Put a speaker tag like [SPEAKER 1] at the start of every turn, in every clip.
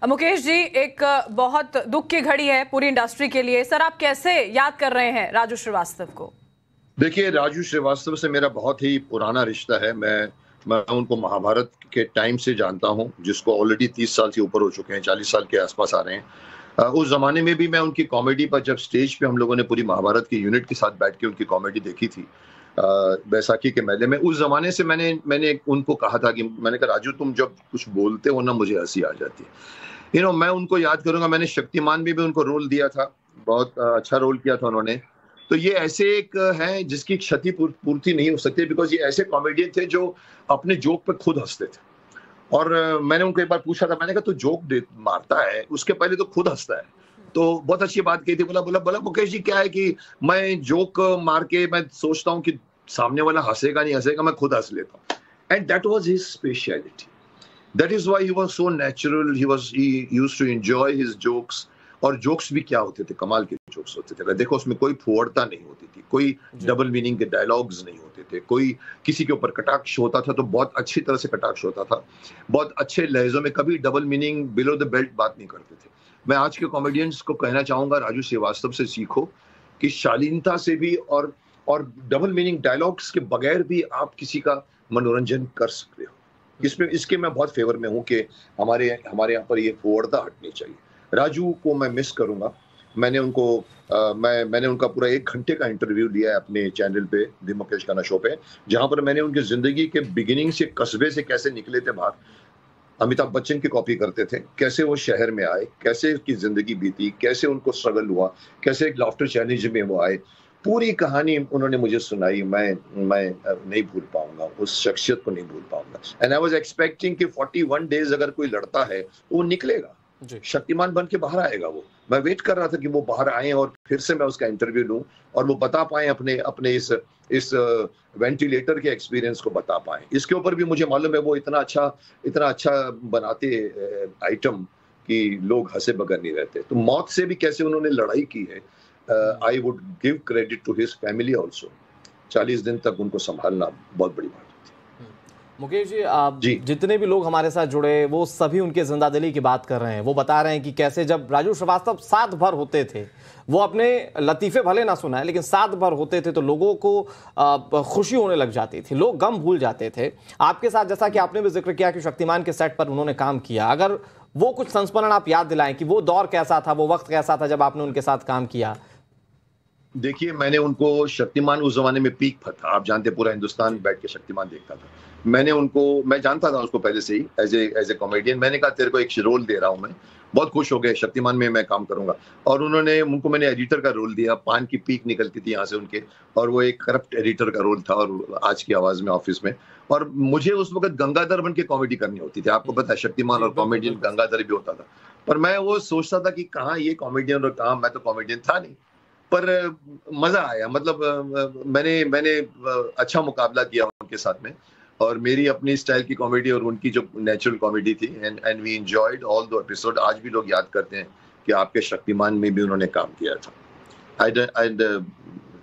[SPEAKER 1] मुकेश जी, एक बहुत दुख की घड़ी है पूरी इंडस्ट्री के लिए। सर, आप कैसे याद कर रहे हैं राजू श्रीवास्तव को?
[SPEAKER 2] देखिए, राजू श्रीवास्तव से मेरा बहुत ही पुराना रिश्ता है। मैं उनको महाभारत के टाइम से जानता हूं, जिसको ऑलरेडी 30 साल से ऊपर हो चुके हैं, 40 साल के आसपास आ रहे हैं। उस जमाने में भी मैं उनकी कॉमेडी पर, जब स्टेज पे हम लोगों ने पूरी महाभारत की यूनिट के साथ बैठ के उनकी कॉमेडी देखी थी बैसाखी के मेले में, उस जमाने से मैंने उनको कहा था कि मैंने कहा, राजू तुम जब कुछ बोलते हो ना, मुझे हंसी आ जाती है। मैं उनको याद करूंगा। मैंने शक्तिमान में भी उनको रोल दिया था, बहुत अच्छा रोल किया था उन्होंने। तो ये ऐसे एक है जिसकी क्षति पूर्ति नहीं हो सकती, बिकॉज ये ऐसे कॉमेडियन थे जो अपने जोक पे खुद हंसते थे। और मैंने उनको एक बार पूछा था, मैंने कहा, तो जोक मारता है, उसके पहले तो खुद हंसता है। तो बहुत अच्छी बात कही थी। बोला मुकेश जी, क्या है कि मैं जोक मार के मैं सोचता हूँ कि सामने वाला हंसेगा नहीं हंसेगा, मैं खुद हंस लेता हूँ। And that was his speciality. That is why he was so natural. He used to enjoy his jokes. और जोक्स भी क्या होते थे, कमाल के जोक्स होते थे। देखो, उसमें कोई फुहड़ता नहीं होती थी, कोई डबल मीनिंग के डायलॉग्स नहीं होते थे, कोई किसी के ऊपर कटाक्ष होता था तो बहुत अच्छी तरह से कटाक्ष होता था, बहुत अच्छे लहजों में, कभी double meaning below the belt बात नहीं करते थे। मैं आज के कॉमेडियंस को कहना चाहूंगा, राजू श्रीवास्तव से सीखो कि शालीनता से भी और डबल मीनिंग डायलॉग्स के बगैर भी आप किसी का मनोरंजन कर सकते हो। इसके मैं बहुत फेवर में हूँ कि हमारे यहाँ पर ये फुहड़ता हटनी चाहिए। राजू को मैं मिस करूंगा। मैंने उनका पूरा 1 घंटे का इंटरव्यू लिया है अपने चैनल पे, द मुकेश खन्ना शो पे, जहां पर मैंने उनकी जिंदगी के बिगिनिंग से, कस्बे से कैसे निकले थे बाहर, अमिताभ बच्चन की कॉपी करते थे, कैसे वो शहर में आए, कैसे उनकी जिंदगी बीती, कैसे उनको स्ट्रगल हुआ, कैसे एक लाफ्टर चैलेंज में वो आए, पूरी कहानी उन्होंने मुझे सुनाई। मैं नहीं भूल पाऊंगा, उस शख्सियत को नहीं भूल पाऊंगा। एंड आई वाज एक्सपेक्टिंग कि 41 डेज अगर कोई लड़ता है वो निकलेगा, शक्तिमान बन के बाहर आएगा। वो मैं वेट कर रहा था कि वो बाहर आए और फिर से मैं उसका इंटरव्यू लूं और वो बता पाए अपने इस वेंटिलेटर के एक्सपीरियंस को बता पाए। इसके ऊपर भी मुझे मालूम है वो इतना अच्छा बनाते आइटम कि लोग हंसे बगैर नहीं रहते। तो मौत से भी कैसे उन्होंने लड़ाई की है, I would give credit to his family also. 40 दिन तक उनको संभालना बहुत बड़ी बात।
[SPEAKER 3] मुकेश जी, जितने भी लोग हमारे साथ जुड़े वो सभी उनके जिंदादिली की बात कर रहे हैं। वो बता रहे हैं कि कैसे जब राजू श्रीवास्तव साथ भर होते थे, वो अपने लतीफे भले ना सुनाए लेकिन साथ भर होते थे तो लोगों को खुशी होने लग जाती थी, लोग गम भूल जाते थे। आपके साथ, जैसा कि आपने भी जिक्र किया कि शक्तिमान के सेट पर उन्होंने काम किया, अगर वो कुछ संस्मरण आप याद दिलाएं कि वो दौर कैसा था, वो वक्त कैसा था जब आपने उनके साथ काम किया।
[SPEAKER 2] देखिए, मैंने उनको शक्तिमान उस जमाने में पीक पर था, आप जानते, पूरा हिंदुस्तान बैठ के शक्तिमान देखता था। मैं जानता था उसको पहले से ही एज ए कॉमेडियन। मैंने कहा, तेरे को एक रोल दे रहा हूं मैं। बहुत खुश हो गए, शक्तिमान में मैं काम करूंगा। और उनको मैंने एडिटर का रोल दिया। पान की पीक निकलती थी यहाँ से उनके, और वो एक करप्ट एडिटर का रोल था, और आज की आवाज में ऑफिस में। और मुझे उस वक्त गंगाधर बन के कॉमेडी करनी होती थी। आपको पता है, शक्तिमान और कॉमेडियन गंगाधर भी होता था। पर मैं वो सोचता था कि कहाँ ये कॉमेडियन और कहाँ, मैं तो कॉमेडियन था नहीं। पर मजा आया, मतलब मैंने अच्छा मुकाबला किया उनके साथ में, और मेरी अपनी स्टाइल की कॉमेडी और उनकी जो नेचुरल कॉमेडी थी, and we enjoyed all the episode. आज भी लोग याद करते हैं कि आपके शक्तिमान में भी उन्होंने काम किया था।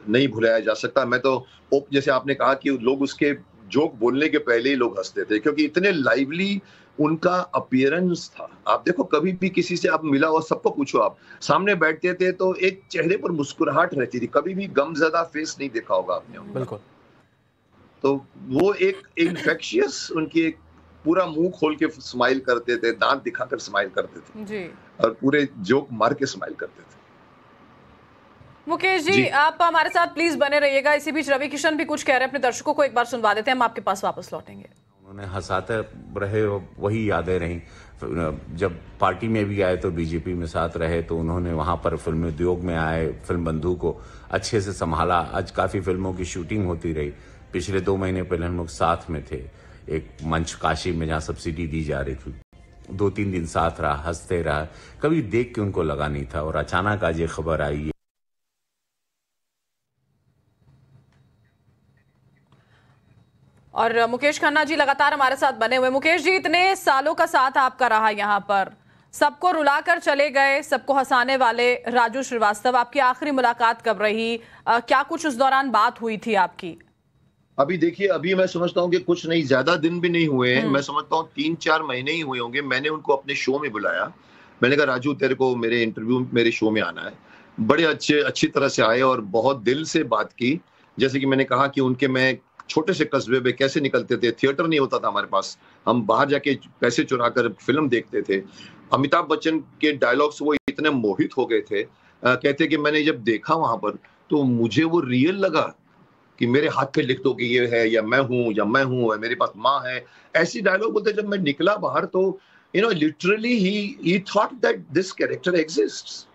[SPEAKER 2] नहीं भुलाया जा सकता। मैं तो, जैसे आपने कहा कि लोग उसके जोक बोलने के पहले ही लोग हंसते थे, क्योंकि इतने लाइवली उनका अपीयरेंस था। आप देखो, कभी भी किसी से आप मिला और सबको पूछो, आप सामने बैठते थे तो एक चेहरे पर मुस्कुराहट रहती थी, कभी भी गमज़दा फेस नहीं देखा होगा आपने।
[SPEAKER 3] बिल्कुल।
[SPEAKER 2] तो वो एक इन्फेक्शियस, उनकी एक पूरा मुंह खोल के स्माइल करते थे, दांत दिखाकर स्माइल करते थे जी, और पूरे जोक मार के स्माइल करते थे।
[SPEAKER 1] मुकेश जी, आप हमारे साथ प्लीज बने रहिएगा। इसी बीच रवि किशन भी कुछ कह रहे हैं, अपने दर्शकों को एक बार सुनवा देते हैं, हम आपके पास वापस लौटेंगे।
[SPEAKER 4] उन्होंने हंसाते रहे, वही यादें रहीं। जब पार्टी में भी आए तो बीजेपी में साथ रहे, तो उन्होंने वहां पर फिल्म उद्योग में आए, फिल्म बंधु को अच्छे से संभाला। आज काफी फिल्मों की शूटिंग होती रही। पिछले 2 महीने पहले हम लोग साथ में थे एक मंच काशी में, जहां सब्सिडी दी जा रही थी। 2-3 दिन साथ रहा, हंसते रहा, कभी देख के उनको लगा नहीं था। और अचानक आज ये खबर आई।
[SPEAKER 1] और मुकेश खन्ना जी लगातार हमारे साथ बने हुए। मुकेश जी, इतने सालों का साथ आपका रहा यहाँ पर, सबको रुलाकर चले गए, सबको हंसाने वाले राजू श्रीवास्तव, आपकी आखिरी मुलाकात कब रही? क्या कुछ उस दौरान बात हुई थी आपकी?
[SPEAKER 2] अभी देखिए, अभी मैं समझता हूँ कि ज्यादा दिन भी नहीं हुए हैं। मैं समझता हूँ 3-4 महीने ही हुए होंगे। मैंने उनको अपने शो में बुलाया मैंने कहा राजू तेरे को मेरे इंटरव्यू मेरे शो में आना है। बड़े अच्छी तरह से आए और बहुत दिल से बात की। जैसे कि मैंने कहा कि उनके मैं छोटे से कस्बे में कैसे निकलते थे, थिएटर नहीं होता था हमारे पास, हम बाहर जाके पैसे चुरा कर फिल्म देखते थे। अमिताभ बच्चन के डायलॉग्स वो इतने मोहित हो गए थे, कहते कि मैंने जब देखा वहां पर तो मुझे वो रियल लगा कि मेरे हाथ पे लिख दो कि ये है या मैं हूं या मेरे पास माँ है, ऐसी डायलॉग बोलते। जब मैं निकला बाहर तो literally he thought that this character exists.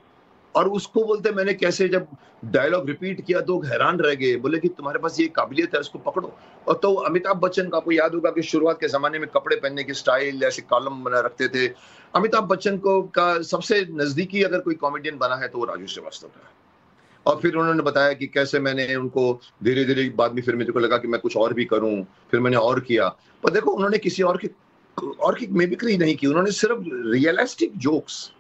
[SPEAKER 2] और उसको बोलते मैंने कैसे जब डायलॉग रिपीट किया तो हैरान रह गए, बोले कि तुम्हारे पास ये काबिलियत है, इसको पकड़ो। और तो अमिताभ बच्चन का आपको याद होगा कि शुरुआत के जमाने में कपड़े पहनने की स्टाइल ऐसे कॉलम बना रखते थे। अमिताभ बच्चन को का सबसे नजदीकी अगर कोई कॉमेडियन बना है तो वो राजू श्रीवास्तव का है। और फिर उन्होंने बताया कि कैसे मैंने उनको धीरे धीरे बाद में फिर मेरे को लगा कि मैं कुछ और भी करूं, फिर मैंने और किया। पर देखो उन्होंने किसी और की मिमिक्री नहीं की, उन्होंने सिर्फ रियलिस्टिक जोक्स,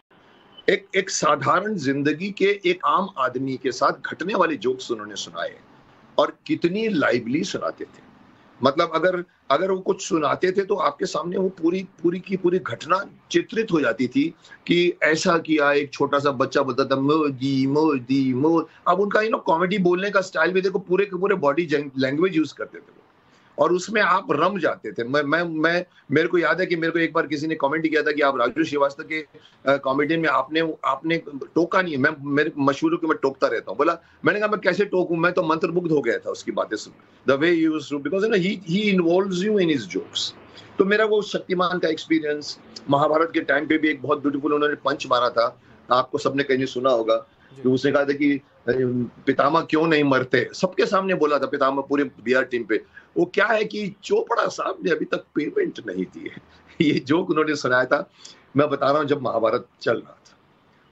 [SPEAKER 2] एक साधारण जिंदगी के एक आम आदमी के साथ घटने वाले जोक्स उन्होंने सुनाए और कितनी लाइवली सुनाते थे। मतलब अगर वो कुछ सुनाते थे तो आपके सामने वो पूरी की पूरी घटना चित्रित हो जाती थी कि ऐसा किया, एक छोटा सा बच्चा बोलता था मोदी मोदी मोदी। अब उनका कॉमेडी बोलने का स्टाइल भी देखो, पूरे के पूरे बॉडी लैंग्वेज यूज करते थे और उसमें आप रम जाते थे। मेरे को याद है कि मेरे को एक बार किसी ने कमेंट किया था कि आप राजू श्रीवास्तव के कॉमेडियन में आपने टोका नहीं है। मेरे मशहूर कि मैं टोकता रहता हूँ। बोला, मैंने कहा मैं कैसे टोकूं, मैं तो मंत्रमुग्ध हो गया था उसकी बातें सुन, the way you used to, because he involves you in his jokes. तो मेरा वो शक्तिमान का एक्सपीरियंस, महाभारत के टाइम पे भी एक बहुत ब्यूटीफुल उन्होंने पंच मारा था, आपको सबने कहीं सुना होगा, कि उसने कहा था कि पितामह क्यों नहीं मरते, सबके सामने बोला था पितामह पूरे बिहार टीम पे। वो क्या है कि चोपड़ा साहब ने अभी तक पेमेंट नहीं दी है। ये जोक उन्होंने सुनाया था, मैं बता रहा हूँ, जब महाभारत चल रहा था।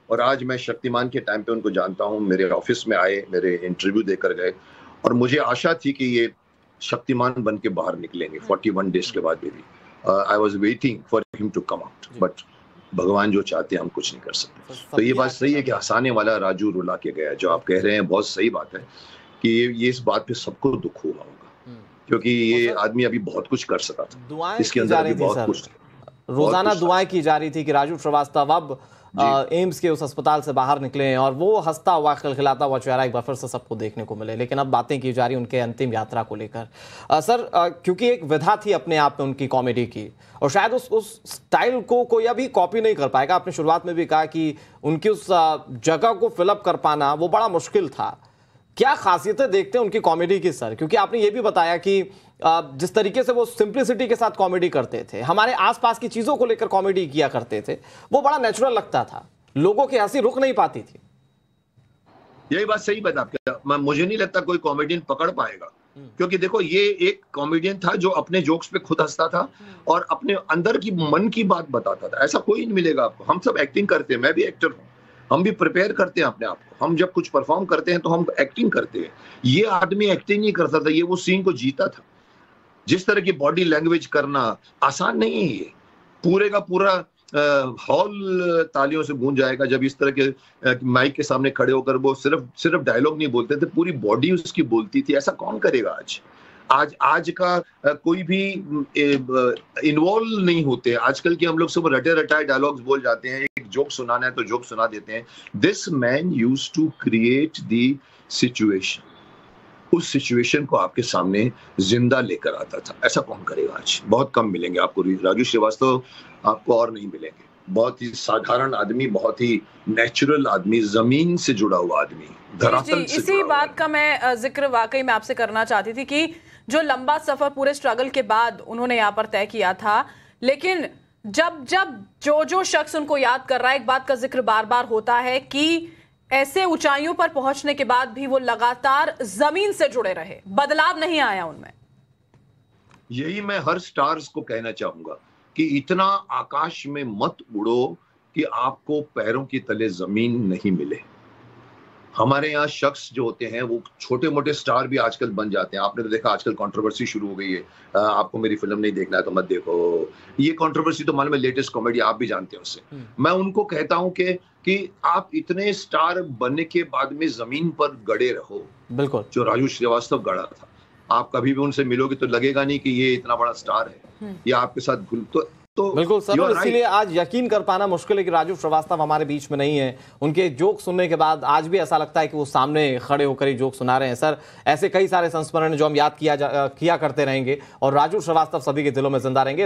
[SPEAKER 2] और आज मैं शक्तिमान के टाइम पे उनको जानता हूँ, मेरे ऑफिस में आए, मेरे इंटरव्यू देकर गए और मुझे आशा थी कि ये शक्तिमान बन के बाहर निकलेंगे 41 डेज के बाद भी। I was waiting for him to come out, but भगवान जो चाहते हैं हम कुछ नहीं कर सकते। तो ये बात सही है कि हंसाने वाला राजू रुला के गया, जो आप कह रहे हैं बहुत सही बात है कि ये इस बात पे सबको दुख हुआ होगा, क्योंकि ये आदमी अभी बहुत कुछ कर सका था, इसके अंदर अभी बहुत कुछ,
[SPEAKER 3] रोजाना दुआएं की जा रही थी कि राजू श्रीवास्तव अब एम्स के उस अस्पताल से बाहर निकले और वो हंसता हुआ खिलखिलाता हुआ चेहरा एक बार फिर से सबको देखने को मिले। लेकिन अब बातें की जा रही उनके अंतिम यात्रा को लेकर। सर, क्योंकि एक विधा थी अपने आप में उनकी कॉमेडी की और शायद उस स्टाइल को कोई अभी कॉपी नहीं कर पाएगा। आपने शुरुआत में भी कहा कि उनकी उस जगह को फिलअप कर पाना वो बड़ा मुश्किल था। क्या खासियतें देखते हैं उनकी कॉमेडी की सर? क्योंकि आपने ये भी बताया कि जिस तरीके से वो सिंप्लिसिटी के साथ कॉमेडी करते थे, हमारे आसपास की चीजों को लेकर कॉमेडी किया करते थे, वो बड़ा नेचुरल लगता था, लोगों की हंसी रुक नहीं पाती थी।
[SPEAKER 2] यही बात सही बात आपकी, मुझे नहीं लगता कोई कॉमेडियन पकड़ पाएगा, क्योंकि देखो ये एक कॉमेडियन था जो अपने जोक्स पे खुद हंसता था और अपने अंदर की मन की बात बताता था। ऐसा कोई नहीं मिलेगा आपको। हम सब एक्टिंग करते हैं, मैं भी एक्टर हूँ, हम भी प्रिपेयर करते हैं अपने आप को। हम जब कुछ परफॉर्म करते हैं तो हम एक्टिंग करते हैं। ये आदमी एक्टिंग नहीं करता था, ये वो सीन को जीता था। जिस तरह की बॉडी लैंग्वेज करना आसान नहीं है, ये पूरे का पूरा हॉल तालियों से गूंज जाएगा जब इस तरह के माइक के सामने खड़े होकर वो सिर्फ डायलॉग नहीं बोलते थे, पूरी बॉडी उसकी बोलती थी। ऐसा कौन करेगा आज का कोई भी इन्वॉल्व नहीं होते। आजकल के हम लोग सब रटे रटाए डायलॉग्स बोल जाते हैं, एक जोक सुनाना है तो जोक सुना देते हैं। This man used to create the situation, उस सिचुएशन को आपके सामने जिंदा लेकर आता था। ऐसा कौन करेगा आज? बहुत कम मिलेंगे आपको। राजू श्रीवास्तव आपको और नहीं मिलेंगे। बहुत ही साधारण आदमी, बहुत ही नेचुरल आदमी, जमीन से जुड़ा हुआ आदमी, धरातल से।
[SPEAKER 1] इसी बात का मैं जिक्र वाकई में आपसे करना चाहती थी कि जो लंबा सफर पूरे स्ट्रगल के बाद उन्होंने यहाँ पर तय किया था, लेकिन जब जो शख्स उनको याद कर रहा है, एक बात का जिक्र बार बार होता है कि ऐसे ऊंचाइयों पर पहुंचने के बाद भी वो लगातार जमीन से जुड़े रहे, बदलाव नहीं आया उनमें।
[SPEAKER 2] यही मैं हर स्टार्स को कहना चाहूंगा कि इतना आकाश में मत उड़ो कि आपको पैरों की तले जमीन नहीं मिले। हमारे यहाँ शख्स जो होते हैं वो छोटे मोटे स्टार भी आजकल बन जाते हैं। आपने तो देखा आजकल कंट्रोवर्सी शुरू हो गई है, आपको मेरी फिल्म नहीं देखना है तो मत देखो। ये कंट्रोवर्सी तो मालूम है, लेटेस्ट कॉमेडी, आप भी जानते हैं उससे। मैं उनको कहता हूं कि आप इतने स्टार बनने के बाद में जमीन पर गड़े रहो,
[SPEAKER 3] बिल्कुल
[SPEAKER 2] जो राजू श्रीवास्तव गड़ा था। आप कभी भी उनसे मिलोगे तो लगेगा नहीं कि ये इतना बड़ा स्टार है, या आपके साथ तो तो
[SPEAKER 3] बिल्कुल सर, और इसीलिए आज यकीन कर पाना मुश्किल है कि राजू श्रीवास्तव हमारे बीच में नहीं है। उनके जोक सुनने के बाद आज भी ऐसा लगता है कि वो सामने खड़े होकर ही जोक सुना रहे हैं। सर, ऐसे कई सारे संस्मरण जो हम याद किया करते रहेंगे और राजू श्रीवास्तव सभी के दिलों में जिंदा रहेंगे।